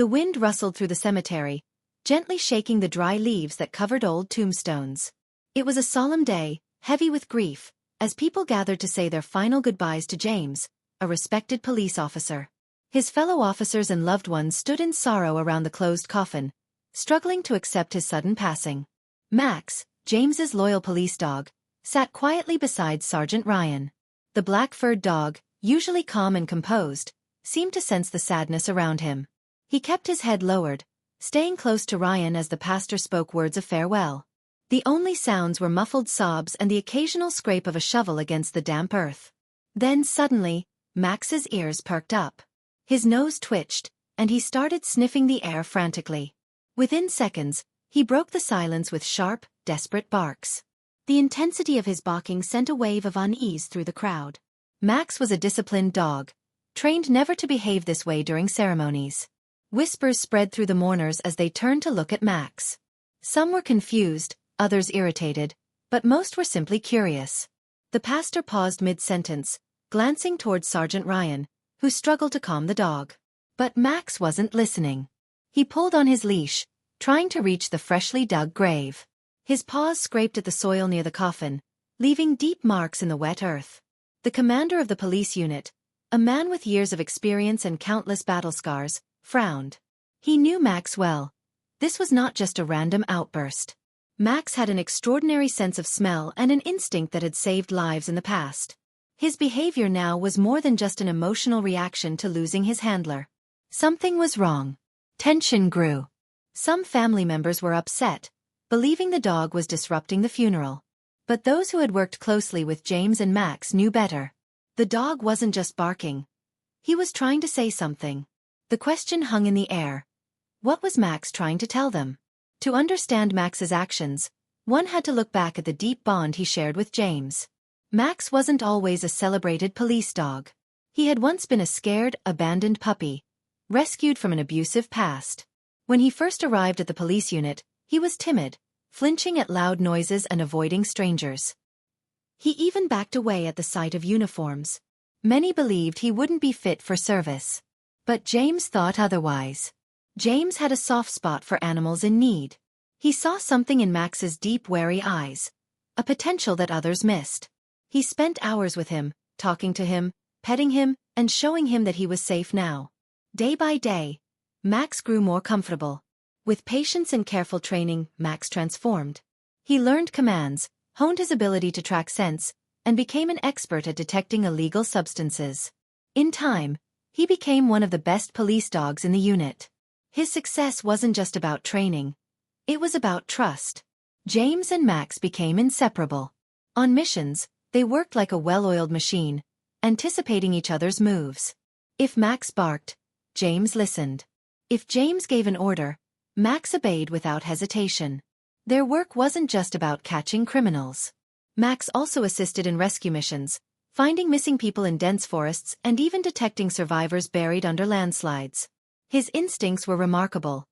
The wind rustled through the cemetery, gently shaking the dry leaves that covered old tombstones. It was a solemn day, heavy with grief, as people gathered to say their final goodbyes to James, a respected police officer. His fellow officers and loved ones stood in sorrow around the closed coffin, struggling to accept his sudden passing. Max, James's loyal police dog, sat quietly beside Sergeant Ryan. The black-furred dog, usually calm and composed, seemed to sense the sadness around him. He kept his head lowered, staying close to Ryan as the pastor spoke words of farewell. The only sounds were muffled sobs and the occasional scrape of a shovel against the damp earth. Then suddenly, Max's ears perked up. His nose twitched, and he started sniffing the air frantically. Within seconds, he broke the silence with sharp, desperate barks. The intensity of his barking sent a wave of unease through the crowd. Max was a disciplined dog, trained never to behave this way during ceremonies. Whispers spread through the mourners as they turned to look at Max. Some were confused, others irritated, but most were simply curious. The pastor paused mid-sentence, glancing towards Sergeant Ryan, who struggled to calm the dog. But Max wasn't listening. He pulled on his leash, trying to reach the freshly dug grave. His paws scraped at the soil near the coffin, leaving deep marks in the wet earth. The commander of the police unit, a man with years of experience and countless battle scars, frowned. He knew Max well. This was not just a random outburst. Max had an extraordinary sense of smell and an instinct that had saved lives in the past. His behavior now was more than just an emotional reaction to losing his handler. Something was wrong. Tension grew. Some family members were upset, believing the dog was disrupting the funeral. But those who had worked closely with James and Max knew better. The dog wasn't just barking. He was trying to say something. The question hung in the air. What was Max trying to tell them? To understand Max's actions, one had to look back at the deep bond he shared with James. Max wasn't always a celebrated police dog. He had once been a scared, abandoned puppy, rescued from an abusive past. When he first arrived at the police unit, he was timid, flinching at loud noises and avoiding strangers. He even backed away at the sight of uniforms. Many believed he wouldn't be fit for service. But James thought otherwise. James had a soft spot for animals in need. He saw something in Max's deep, wary eyes, a potential that others missed. He spent hours with him, talking to him, petting him, and showing him that he was safe now. Day by day, Max grew more comfortable. With patience and careful training, Max transformed. He learned commands, honed his ability to track scents, and became an expert at detecting illegal substances. In time, he became one of the best police dogs in the unit. His success wasn't just about training. It was about trust. James and Max became inseparable. On missions, they worked like a well-oiled machine, anticipating each other's moves. If Max barked, James listened. If James gave an order, Max obeyed without hesitation. Their work wasn't just about catching criminals. Max also assisted in rescue missions, finding missing people in dense forests and even detecting survivors buried under landslides. His instincts were remarkable.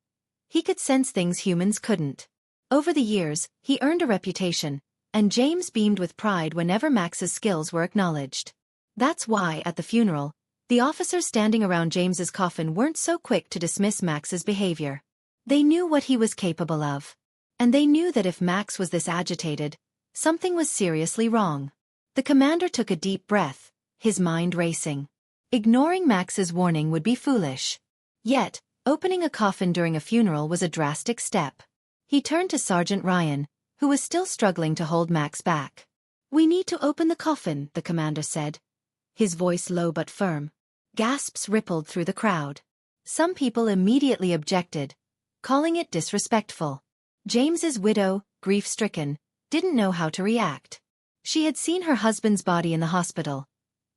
He could sense things humans couldn't. Over the years, he earned a reputation, and James beamed with pride whenever Max's skills were acknowledged. That's why, at the funeral, the officers standing around James's coffin weren't so quick to dismiss Max's behavior. They knew what he was capable of. And they knew that if Max was this agitated, something was seriously wrong. The commander took a deep breath, his mind racing. Ignoring Max's warning would be foolish. Yet, opening a coffin during a funeral was a drastic step. He turned to Sergeant Ryan, who was still struggling to hold Max back. "We need to open the coffin," the commander said, his voice low but firm. Gasps rippled through the crowd. Some people immediately objected, calling it disrespectful. James's widow, grief-stricken, didn't know how to react. She had seen her husband's body in the hospital.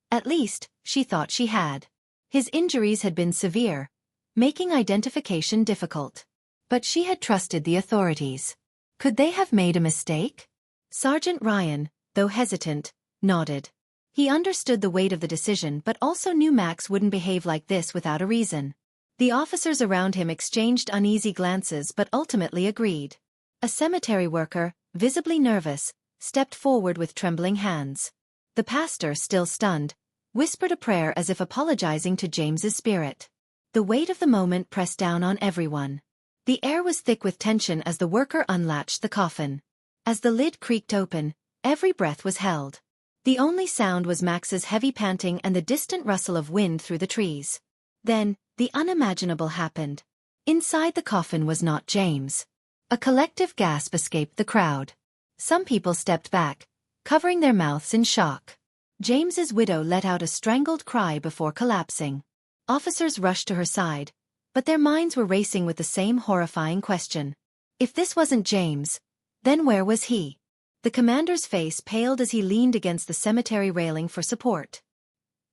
At least, she thought she had. His injuries had been severe, making identification difficult. But she had trusted the authorities. Could they have made a mistake? Sergeant Ryan, though hesitant, nodded. He understood the weight of the decision but also knew Max wouldn't behave like this without a reason. The officers around him exchanged uneasy glances but ultimately agreed. A cemetery worker, visibly nervous, stepped forward with trembling hands. The pastor, still stunned, whispered a prayer as if apologizing to James's spirit. The weight of the moment pressed down on everyone. The air was thick with tension as the worker unlatched the coffin. As the lid creaked open, every breath was held. The only sound was Max's heavy panting and the distant rustle of wind through the trees. Then, the unimaginable happened. Inside the coffin was not James. A collective gasp escaped the crowd. Some people stepped back, covering their mouths in shock. James's widow let out a strangled cry before collapsing. Officers rushed to her side, but their minds were racing with the same horrifying question. If this wasn't James, then where was he? The commander's face paled as he leaned against the cemetery railing for support.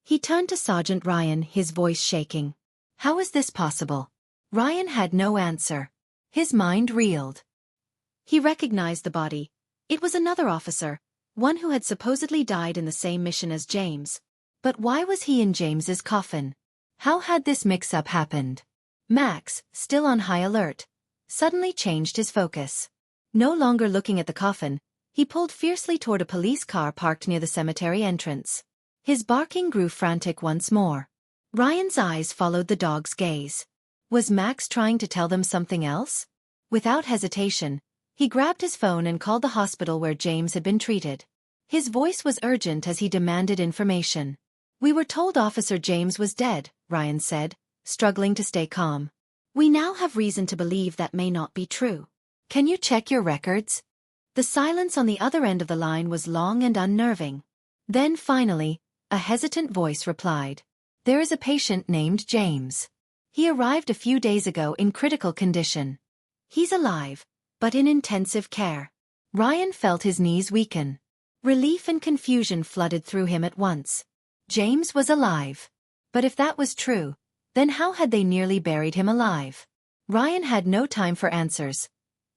He turned to Sergeant Ryan, his voice shaking. How is this possible? Ryan had no answer. His mind reeled. He recognized the body. It was another officer, one who had supposedly died in the same mission as James. But why was he in James's coffin? How had this mix-up happened? Max, still on high alert, suddenly changed his focus. No longer looking at the coffin, he pulled fiercely toward a police car parked near the cemetery entrance. His barking grew frantic once more. Ryan's eyes followed the dog's gaze. Was Max trying to tell them something else? Without hesitation, he grabbed his phone and called the hospital where James had been treated. His voice was urgent as he demanded information. We were told Officer James was dead, Ryan said, struggling to stay calm. We now have reason to believe that may not be true. Can you check your records? The silence on the other end of the line was long and unnerving. Then finally, a hesitant voice replied. There is a patient named James. He arrived a few days ago in critical condition. He's alive, but in intensive care. Ryan felt his knees weaken. Relief and confusion flooded through him at once. James was alive. But if that was true, then how had they nearly buried him alive? Ryan had no time for answers.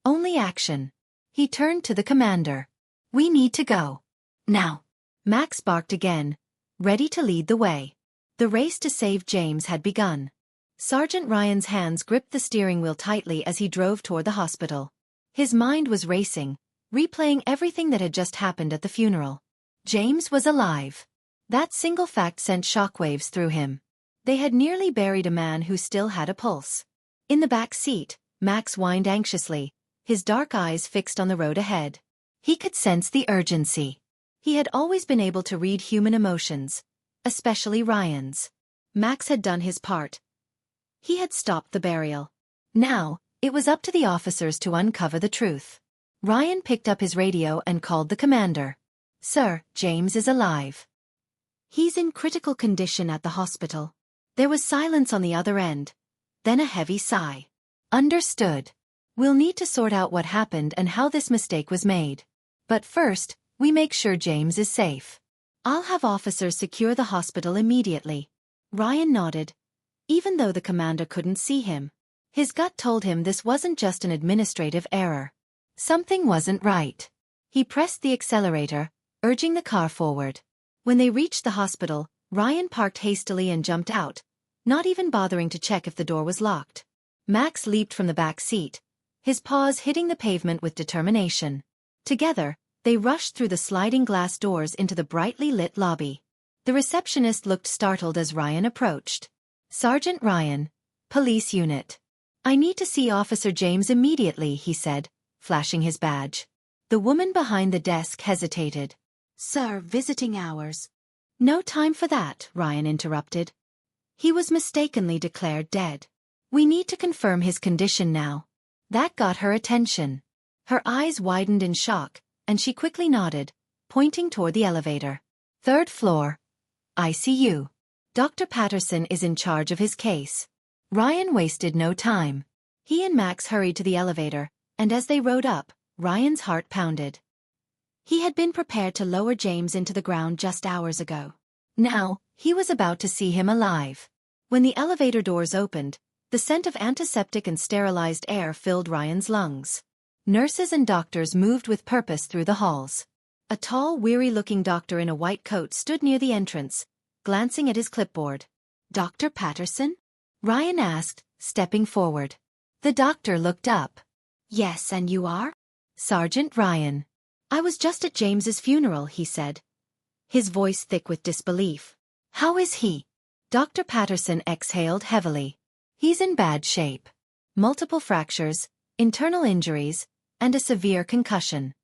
Only action. He turned to the commander. We need to go. Now. Max barked again, ready to lead the way. The race to save James had begun. Sergeant Ryan's hands gripped the steering wheel tightly as he drove toward the hospital. His mind was racing, replaying everything that had just happened at the funeral. James was alive. That single fact sent shockwaves through him. They had nearly buried a man who still had a pulse. In the back seat, Max whined anxiously, his dark eyes fixed on the road ahead. He could sense the urgency. He had always been able to read human emotions, especially Ryan's. Max had done his part. He had stopped the burial. Now, it was up to the officers to uncover the truth. Ryan picked up his radio and called the commander. Sir, James is alive. He's in critical condition at the hospital. There was silence on the other end, then a heavy sigh. Understood. We'll need to sort out what happened and how this mistake was made. But first, we make sure James is safe. I'll have officers secure the hospital immediately. Ryan nodded, even though the commander couldn't see him. His gut told him this wasn't just an administrative error. Something wasn't right. He pressed the accelerator, urging the car forward. When they reached the hospital, Ryan parked hastily and jumped out, not even bothering to check if the door was locked. Max leaped from the back seat, his paws hitting the pavement with determination. Together, they rushed through the sliding glass doors into the brightly lit lobby. The receptionist looked startled as Ryan approached. Sergeant Ryan, police unit. I need to see Officer James immediately, he said, flashing his badge. The woman behind the desk hesitated. Sir, visiting hours. No time for that, Ryan interrupted. He was mistakenly declared dead. We need to confirm his condition now. That got her attention. Her eyes widened in shock, and she quickly nodded, pointing toward the elevator. 3rd floor. ICU. Dr. Patterson is in charge of his case. Ryan wasted no time. He and Max hurried to the elevator, and as they rode up, Ryan's heart pounded. He had been prepared to lower James into the ground just hours ago. Now, he was about to see him alive. When the elevator doors opened, the scent of antiseptic and sterilized air filled Ryan's lungs. Nurses and doctors moved with purpose through the halls. A tall, weary-looking doctor in a white coat stood near the entrance, glancing at his clipboard. Dr. Patterson? Ryan asked, stepping forward. The doctor looked up. Yes, and you are? Sergeant Ryan. I was just at James's funeral, he said, his voice thick with disbelief. How is he? Dr. Patterson exhaled heavily. He's in bad shape. Multiple fractures, internal injuries, and a severe concussion.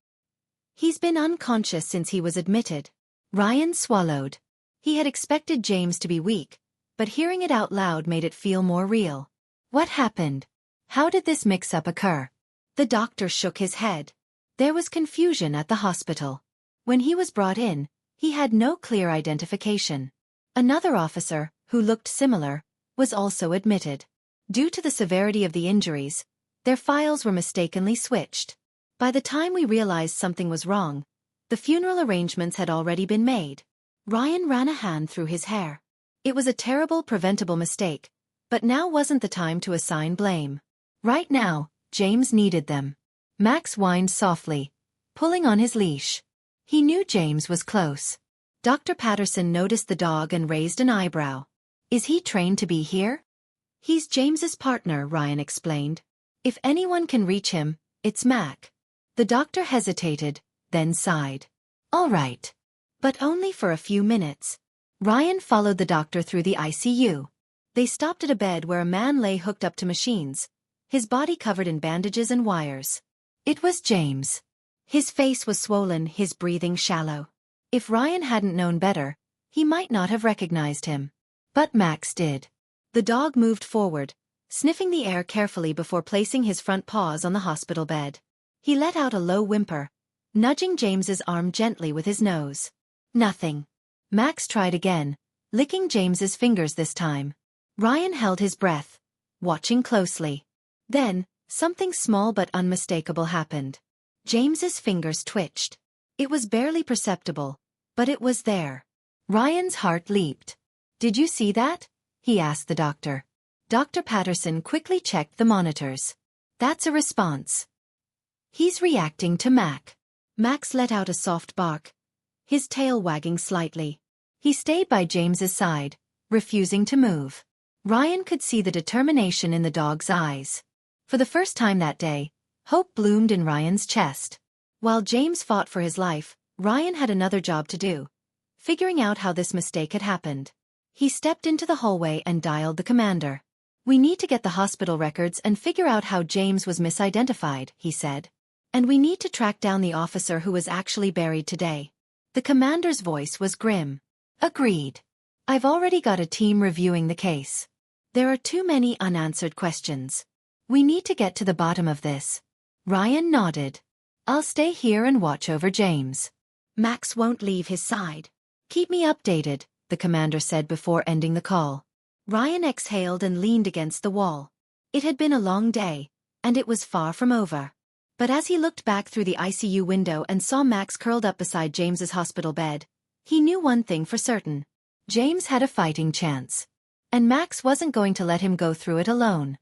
He's been unconscious since he was admitted. Ryan swallowed. He had expected James to be weak, but hearing it out loud made it feel more real. What happened? How did this mix-up occur? The doctor shook his head. There was confusion at the hospital. When he was brought in, he had no clear identification. Another officer, who looked similar, was also admitted. Due to the severity of the injuries, their files were mistakenly switched. By the time we realized something was wrong, the funeral arrangements had already been made. Ryan ran a hand through his hair. It was a terrible preventable mistake, but now wasn't the time to assign blame. Right now, James needed them. Max whined softly, pulling on his leash. He knew James was close. Dr. Patterson noticed the dog and raised an eyebrow. Is he trained to be here? He's James's partner, Ryan explained. If anyone can reach him, it's Mac. The doctor hesitated, then sighed. All right. But only for a few minutes. Ryan followed the doctor through the ICU. They stopped at a bed where a man lay hooked up to machines, his body covered in bandages and wires. It was James. His face was swollen, his breathing shallow. If Ryan hadn't known better, he might not have recognized him. But Max did. The dog moved forward, sniffing the air carefully before placing his front paws on the hospital bed. He let out a low whimper, nudging James's arm gently with his nose. Nothing. Max tried again, licking James's fingers this time. Ryan held his breath, watching closely. Then, something small but unmistakable happened. James's fingers twitched. It was barely perceptible, but it was there. Ryan's heart leaped. Did you see that? He asked the doctor. Dr. Patterson quickly checked the monitors. That's a response. He's reacting to Mac. Max let out a soft bark, his tail wagging slightly. He stayed by James's side, refusing to move. Ryan could see the determination in the dog's eyes. For the first time that day, hope bloomed in Ryan's chest. While James fought for his life, Ryan had another job to do, figuring out how this mistake had happened. He stepped into the hallway and dialed the commander. We need to get the hospital records and figure out how James was misidentified, he said. And we need to track down the officer who was actually buried today. The commander's voice was grim. Agreed. I've already got a team reviewing the case. There are too many unanswered questions. We need to get to the bottom of this. Ryan nodded. I'll stay here and watch over James. Max won't leave his side. Keep me updated, the commander said before ending the call. Ryan exhaled and leaned against the wall. It had been a long day, and it was far from over. But as he looked back through the ICU window and saw Max curled up beside James's hospital bed, he knew one thing for certain. James had a fighting chance. And Max wasn't going to let him go through it alone.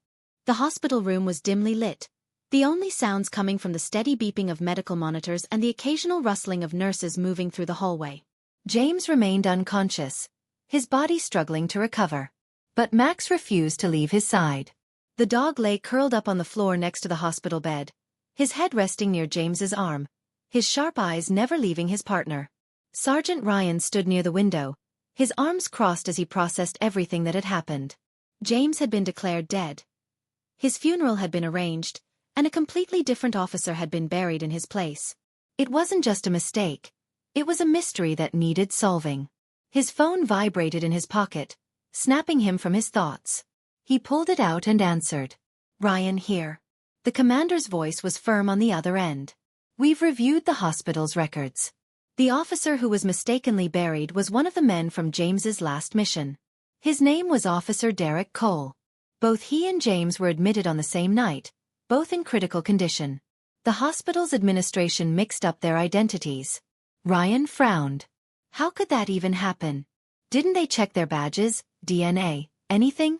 The hospital room was dimly lit, the only sounds coming from the steady beeping of medical monitors and the occasional rustling of nurses moving through the hallway. James remained unconscious, his body struggling to recover. But Max refused to leave his side. The dog lay curled up on the floor next to the hospital bed, his head resting near James's arm, his sharp eyes never leaving his partner. Sergeant Ryan stood near the window, his arms crossed as he processed everything that had happened. James had been declared dead. His funeral had been arranged, and a completely different officer had been buried in his place. It wasn't just a mistake. It was a mystery that needed solving. His phone vibrated in his pocket, snapping him from his thoughts. He pulled it out and answered. Ryan here. The commander's voice was firm on the other end. We've reviewed the hospital's records. The officer who was mistakenly buried was one of the men from James's last mission. His name was Officer Derek Cole. Both he and James were admitted on the same night, both in critical condition. The hospital's administration mixed up their identities. Ryan frowned. How could that even happen? Didn't they check their badges, DNA, anything?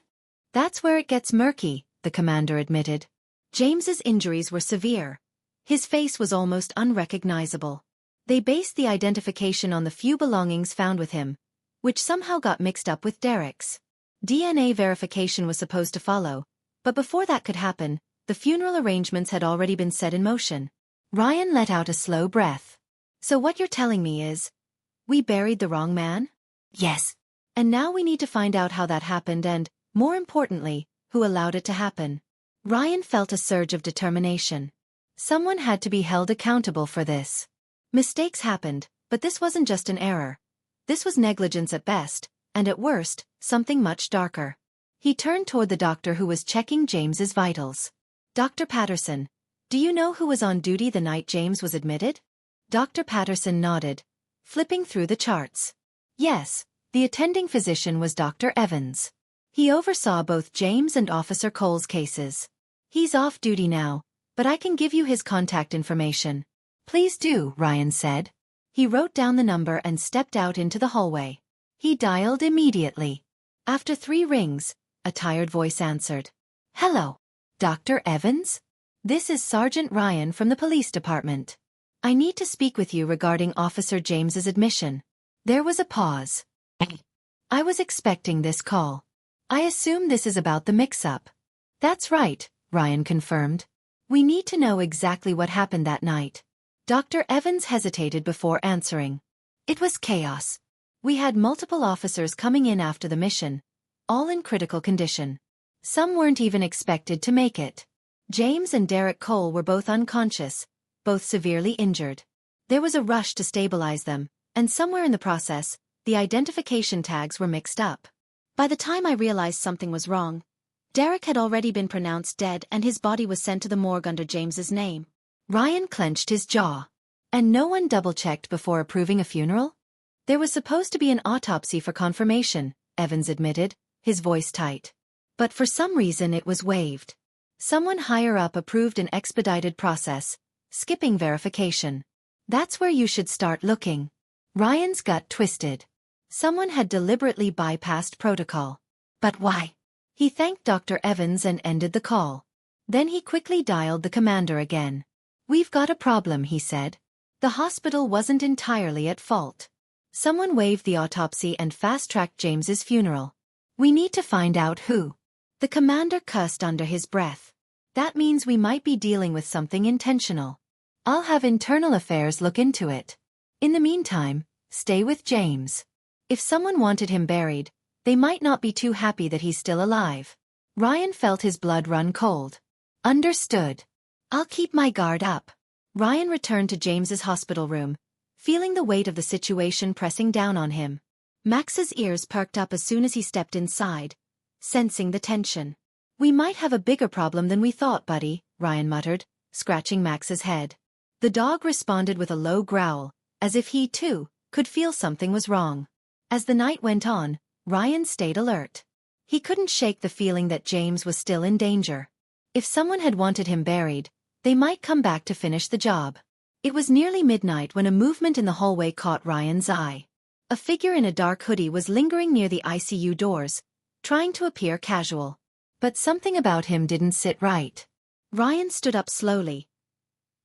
That's where it gets murky, the commander admitted. James's injuries were severe. His face was almost unrecognizable. They based the identification on the few belongings found with him, which somehow got mixed up with Derek's. DNA verification was supposed to follow, but before that could happen, the funeral arrangements had already been set in motion. Ryan let out a slow breath. So what you're telling me is, we buried the wrong man? Yes. And now we need to find out how that happened and, more importantly, Who allowed it to happen? Ryan felt a surge of determination. Someone had to be held accountable for this. Mistakes happened, but this wasn't just an error. This was negligence at best, and at worst, something much darker. He turned toward the doctor who was checking James's vitals. "Dr. Patterson, do you know who was on duty the night James was admitted?" Dr. Patterson nodded, flipping through the charts. Yes, the attending physician was Dr. Evans. He oversaw both James and Officer Cole's cases. "He's off duty now, but I can give you his contact information." "Please do," Ryan said. He wrote down the number and stepped out into the hallway. He dialed immediately. After 3 rings, a tired voice answered. "Hello, Dr. Evans? This is Sergeant Ryan from the police department. I need to speak with you regarding Officer James's admission." There was a pause. "I was expecting this call. I assume this is about the mix-up." "That's right," Ryan confirmed. "We need to know exactly what happened that night." Dr. Evans hesitated before answering. "It was chaos. We had multiple officers coming in after the mission, all in critical condition. Some weren't even expected to make it. James and Derek Cole were both unconscious, both severely injured. There was a rush to stabilize them, and somewhere in the process, the identification tags were mixed up. By the time I realized something was wrong, Derek had already been pronounced dead and his body was sent to the morgue under James's name." Ryan clenched his jaw. "And no one double-checked before approving a funeral?" "There was supposed to be an autopsy for confirmation," Evans admitted, his voice tight. "But for some reason it was waived. Someone higher up approved an expedited process, skipping verification. That's where you should start looking." Ryan's gut twisted. Someone had deliberately bypassed protocol. But why? He thanked Dr. Evans and ended the call. Then he quickly dialed the commander again. "We've got a problem," he said. "The hospital wasn't entirely at fault. Someone waived the autopsy and fast-tracked James's funeral. We need to find out who." The commander cussed under his breath. "That means we might be dealing with something intentional. I'll have internal affairs look into it. In the meantime, stay with James. If someone wanted him buried, they might not be too happy that he's still alive." Ryan felt his blood run cold. "Understood. I'll keep my guard up." Ryan returned to James's hospital room, feeling the weight of the situation pressing down on him. Max's ears perked up as soon as he stepped inside, sensing the tension. "We might have a bigger problem than we thought, buddy," Ryan muttered, scratching Max's head. The dog responded with a low growl, as if he, too, could feel something was wrong. As the night went on, Ryan stayed alert. He couldn't shake the feeling that James was still in danger. If someone had wanted him buried, they might come back to finish the job. It was nearly midnight when a movement in the hallway caught Ryan's eye. A figure in a dark hoodie was lingering near the ICU doors, trying to appear casual. But something about him didn't sit right. Ryan stood up slowly,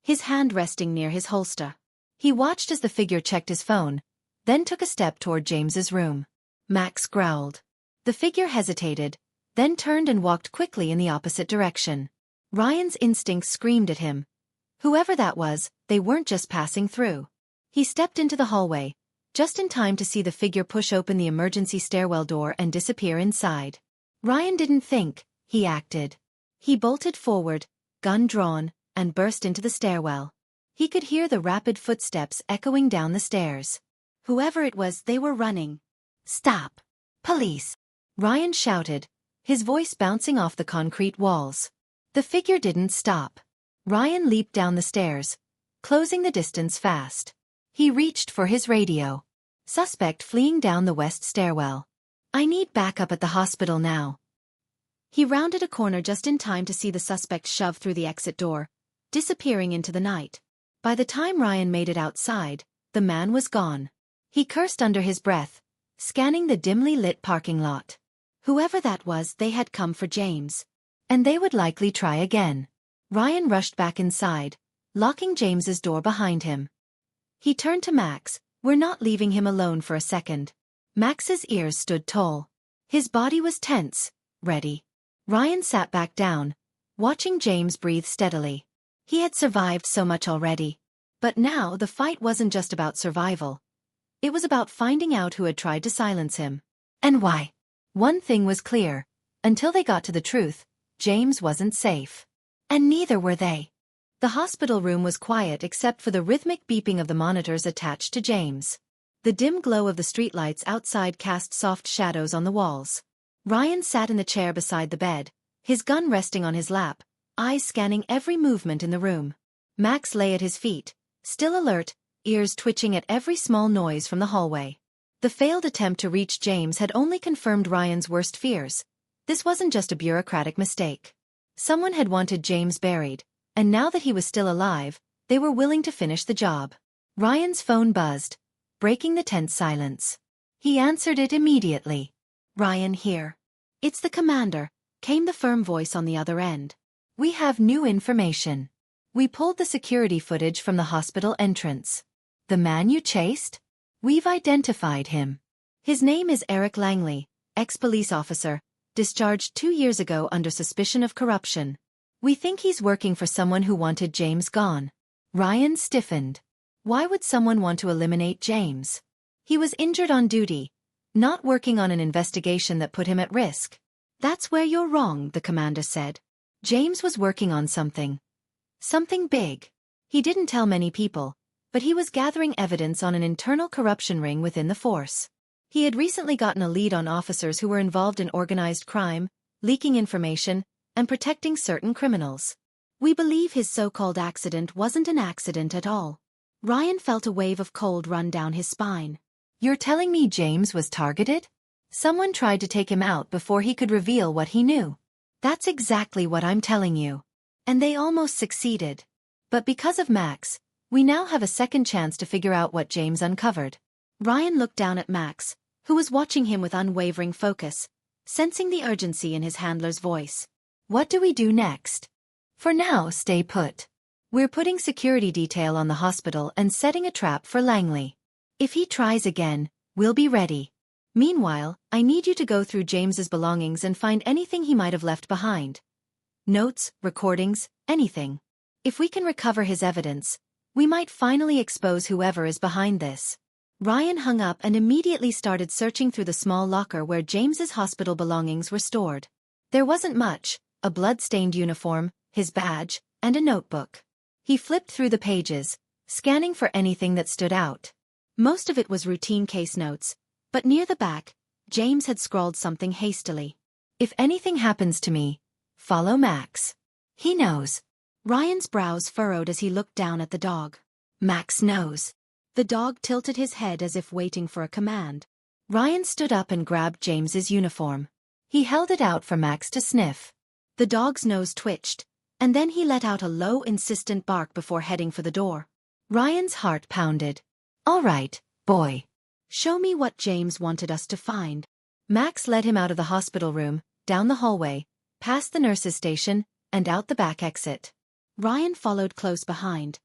his hand resting near his holster. He watched as the figure checked his phone, then took a step toward James's room. Max growled. The figure hesitated, then turned and walked quickly in the opposite direction. Ryan's instincts screamed at him. Whoever that was, they weren't just passing through. He stepped into the hallway, just in time to see the figure push open the emergency stairwell door and disappear inside. Ryan didn't think, he acted. He bolted forward, gun drawn, and burst into the stairwell. He could hear the rapid footsteps echoing down the stairs. Whoever it was, they were running. "Stop! Police!" Ryan shouted, his voice bouncing off the concrete walls. The figure didn't stop. Ryan leaped down the stairs, closing the distance fast. He reached for his radio. "Suspect fleeing down the west stairwell. I need backup at the hospital now." He rounded a corner just in time to see the suspect shove through the exit door, disappearing into the night. By the time Ryan made it outside, the man was gone. He cursed under his breath, scanning the dimly lit parking lot. Whoever that was, they had come for James. And they would likely try again. Ryan rushed back inside, locking James's door behind him. He turned to Max. "We're not leaving him alone for a second." Max's ears stood tall. His body was tense, ready. Ryan sat back down, watching James breathe steadily. He had survived so much already. But now the fight wasn't just about survival. It was about finding out who had tried to silence him. And why. One thing was clear. Until they got to the truth, James wasn't safe. And neither were they. The hospital room was quiet except for the rhythmic beeping of the monitors attached to James. The dim glow of the streetlights outside cast soft shadows on the walls. Ryan sat in the chair beside the bed, his gun resting on his lap, eyes scanning every movement in the room. Max lay at his feet, still alert, ears twitching at every small noise from the hallway. The failed attempt to reach James had only confirmed Ryan's worst fears. This wasn't just a bureaucratic mistake. Someone had wanted James buried, and now that he was still alive, they were willing to finish the job. Ryan's phone buzzed, breaking the tense silence. He answered it immediately. "Ryan here. It's the commander," came the firm voice on the other end. "We have new information. We pulled the security footage from the hospital entrance. The man you chased? We've identified him. His name is Eric Langley, ex-police officer, discharged 2 years ago under suspicion of corruption. We think he's working for someone who wanted James gone." Ryan stiffened. Why would someone want to eliminate James? He was injured on duty, not working on an investigation that put him at risk. "That's where you're wrong," the commander said. "James was working on something. Something big. He didn't tell many people, but he was gathering evidence on an internal corruption ring within the force. He had recently gotten a lead on officers who were involved in organized crime, leaking information, and protecting certain criminals. We believe his so-called accident wasn't an accident at all." Ryan felt a wave of cold run down his spine. "You're telling me James was targeted? Someone tried to take him out before he could reveal what he knew." "That's exactly what I'm telling you. And they almost succeeded. But because of Max, we now have a second chance to figure out what James uncovered." Ryan looked down at Max, who was watching him with unwavering focus, sensing the urgency in his handler's voice. "What do we do next?" "For now, stay put. We're putting security detail on the hospital and setting a trap for Langley. If he tries again, we'll be ready. Meanwhile, I need you to go through James's belongings and find anything he might have left behind. Notes, recordings, anything. If we can recover his evidence, we might finally expose whoever is behind this." Ryan hung up and immediately started searching through the small locker where James's hospital belongings were stored. There wasn't much: a blood-stained uniform, his badge, and a notebook. He flipped through the pages, scanning for anything that stood out. Most of it was routine case notes, but near the back, James had scrawled something hastily. "If anything happens to me, follow Max. He knows." Ryan's brows furrowed as he looked down at the dog. "Max knows." The dog tilted his head as if waiting for a command. Ryan stood up and grabbed James's uniform. He held it out for Max to sniff. The dog's nose twitched, and then he let out a low, insistent bark before heading for the door. Ryan's heart pounded. "All right, boy. Show me what James wanted us to find." Max led him out of the hospital room, down the hallway, past the nurse's station, and out the back exit. Ryan followed close behind,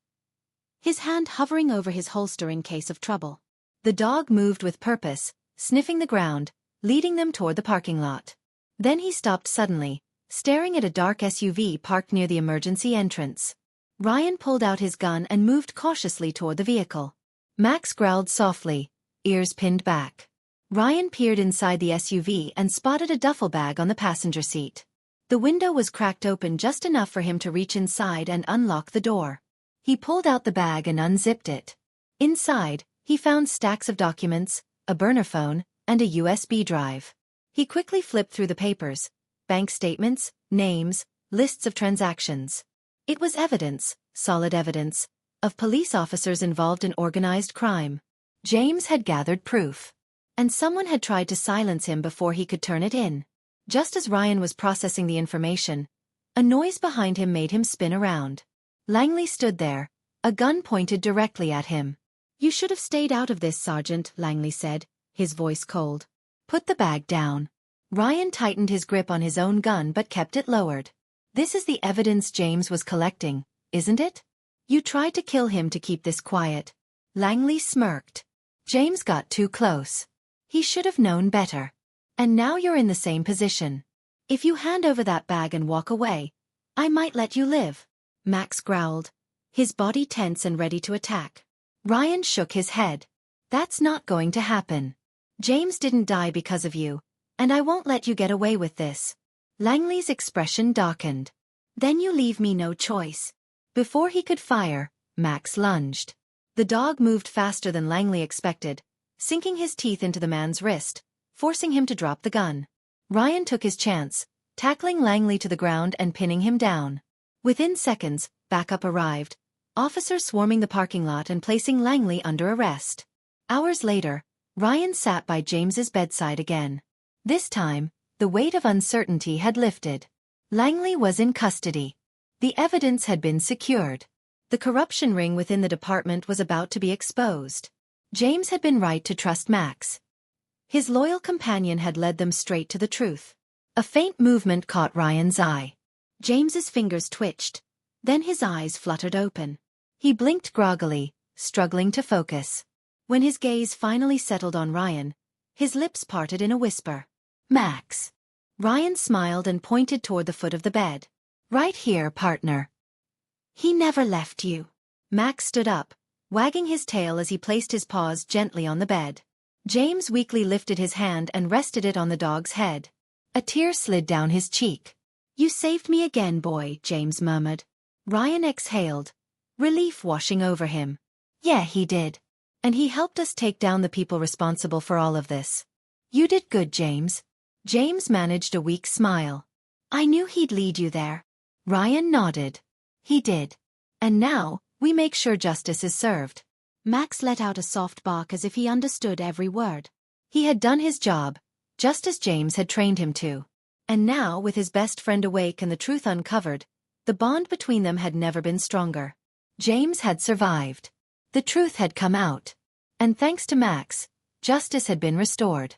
his hand hovering over his holster in case of trouble. The dog moved with purpose, sniffing the ground, leading them toward the parking lot. Then he stopped suddenly, staring at a dark SUV parked near the emergency entrance. Ryan pulled out his gun and moved cautiously toward the vehicle. Max growled softly, ears pinned back. Ryan peered inside the SUV and spotted a duffel bag on the passenger seat. The window was cracked open just enough for him to reach inside and unlock the door. He pulled out the bag and unzipped it. Inside, he found stacks of documents, a burner phone, and a USB drive. He quickly flipped through the papers: bank statements, names, lists of transactions. It was evidence, solid evidence, of police officers involved in organized crime. James had gathered proof. And someone had tried to silence him before he could turn it in. Just as Ryan was processing the information, a noise behind him made him spin around. Langley stood there, a gun pointed directly at him. "You should have stayed out of this, Sergeant," Langley said, his voice cold. "Put the bag down." Ryan tightened his grip on his own gun but kept it lowered. "This is the evidence James was collecting, isn't it? You tried to kill him to keep this quiet." Langley smirked. "James got too close. He should have known better. And now you're in the same position. If you hand over that bag and walk away, I might let you live." Max growled, his body tense and ready to attack. Ryan shook his head. "That's not going to happen. James didn't die because of you, and I won't let you get away with this." Langley's expression darkened. Then you leave me no choice. Before he could fire, Max lunged. The dog moved faster than Langley expected, sinking his teeth into the man's wrist, forcing him to drop the gun. Ryan took his chance, tackling Langley to the ground and pinning him down. Within seconds, backup arrived, officers swarming the parking lot and placing Langley under arrest. Hours later, Ryan sat by James's bedside again. This time, the weight of uncertainty had lifted. Langley was in custody. The evidence had been secured. The corruption ring within the department was about to be exposed. James had been right to trust Max. His loyal companion had led them straight to the truth. A faint movement caught Ryan's eye. James's fingers twitched. Then his eyes fluttered open. He blinked groggily, struggling to focus. When his gaze finally settled on Ryan, his lips parted in a whisper. Max. Ryan smiled and pointed toward the foot of the bed. Right here, partner. He never left you. Max stood up, wagging his tail as he placed his paws gently on the bed. James weakly lifted his hand and rested it on the dog's head. A tear slid down his cheek. You saved me again, boy, James murmured. Ryan exhaled, relief washing over him. Yeah, he did. And he helped us take down the people responsible for all of this. You did good, James. James managed a weak smile. I knew he'd lead you there. Ryan nodded. He did. And now, we make sure justice is served. Max let out a soft bark as if he understood every word. He had done his job, just as James had trained him to. And now, with his best friend awake and the truth uncovered, the bond between them had never been stronger. James had survived. The truth had come out. And thanks to Max, justice had been restored.